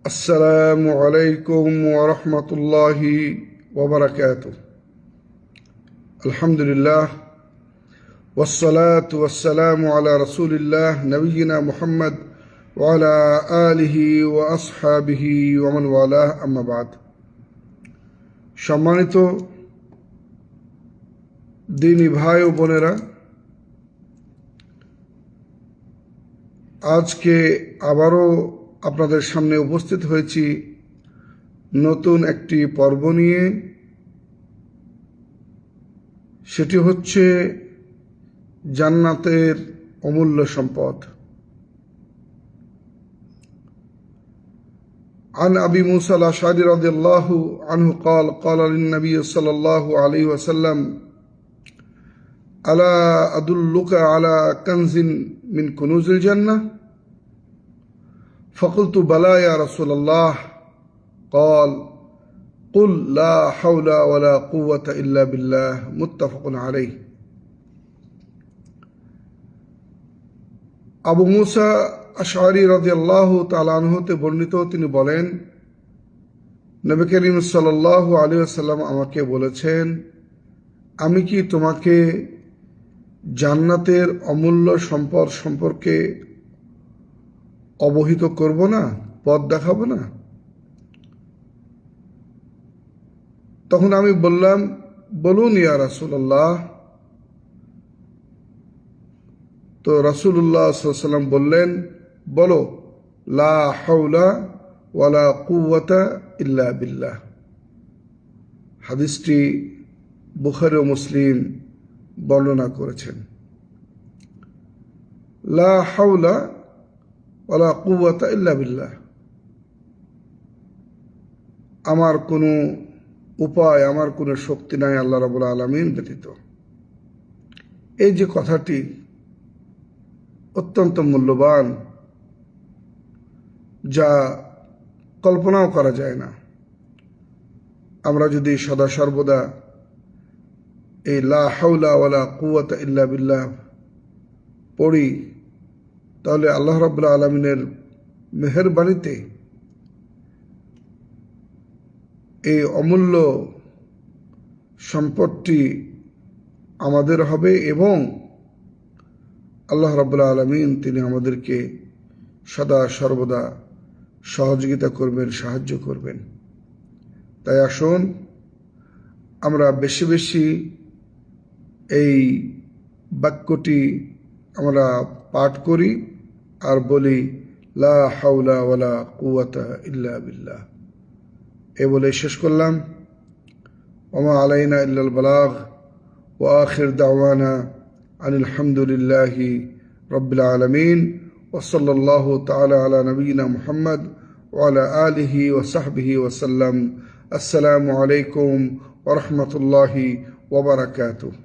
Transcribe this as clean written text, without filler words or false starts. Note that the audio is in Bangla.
السلام عليكم ورحمة الله وبركاته. الحمد لله والصلاة والسلام على رسول الله نبينا محمد وعلى آله وأصحابه ومن والاه أما بعد. সম্মানিত দিনী ভাই ও বোনেরা, আজকে আবারও আপনাদের সামনে উপস্থিত হয়েছি নতুন একটি পর্ব নিয়ে। সেটি হচ্ছে জান্নাতের অমূল্য সম্পদ। عن أبي موسى الأشعري رضي الله عنه قال قال للنبي صلى الله عليه وسلم ألا أدلك على كنز من كنوز الجنة فقلت بلى يا رسول الله قال قل لا حول ولا قوة إلا بالله متفق عليه. আবু মুসা আশআরী রাদিয়াল্লাহু তাআলা আনহু তে বর্ণিত, তিনি বলেন, নবী করিম সাল্লাল্লাহু আলাইহি ওয়াসাল্লাম আমাকে বলেছেন, আমি কি তোমাকে জান্নাতের অমূল্য সম্পদ সম্পর্কে অবহিত করব না, পথ দেখাবো না? তখন আমি বললাম, বলুন ইয়া রাসূলুল্লাহ। তো রাসূলুল্লাহ সাল্লাল্লাহু আলাইহি ওয়াসাল্লাম বললেন, বলো, লা হাওলা ওয়ালা কুওয়াতা ইল্লা বিল্লাহ। হাদিসটি বুখারী ও মুসলিম বর্ণনা করেছেন। লা হাওলা ওয়ালা কুওয়াতা ইল্লা বিল্লাহ, আমার কোনো উপায়, আমার কোনো শক্তি নাই আল্লাহ রাব্বুল আলামিন ব্যতীত। এই যে কথাটি অত্যন্ত মূল্যবান, যা কল্পনাও করা যায় না। আমরা যদি সদা সর্বদা এই লা হাওলা ওয়ালা কুওয়াতা ইল্লা বিল্লাহ পড়ি, তাহলে আল্লাহ রাব্বুল আলামিনের মেহেরবানিতে এই অমূল্য সম্পদটি আমাদের হবে এবং আল্লাহ রাব্বুল আলামিন তিনি আমাদেরকে সদা সর্বদা সহযোগিতা করবেন, সাহায্য করবেন। তাই আসুন আমরা বেশি বেশি এই বাক্যটি আমরা পাঠ করি আর বলি, লা হাওলা ওয়ালা কুওয়াতা ইল্লা বিল্লাহ। এ বলে শেষ করলাম। ওমা আলাইনা ইল্লাল বালাগ ওয়া আখির দাওয়ানা আনিল হামদুলিল্লাহি রাব্বিল আলামিন ওয়া সাল্লাল্লাহু তাআলা আলা নবিয়িনা মুহাম্মদ ওয়া আলা আলিহি ওয়া সাহবিহি ওয়া সাল্লাম। আসসালামু আলাইকুম ওয়া রাহমাতুল্লাহি ওয়া বারাকাতুহু।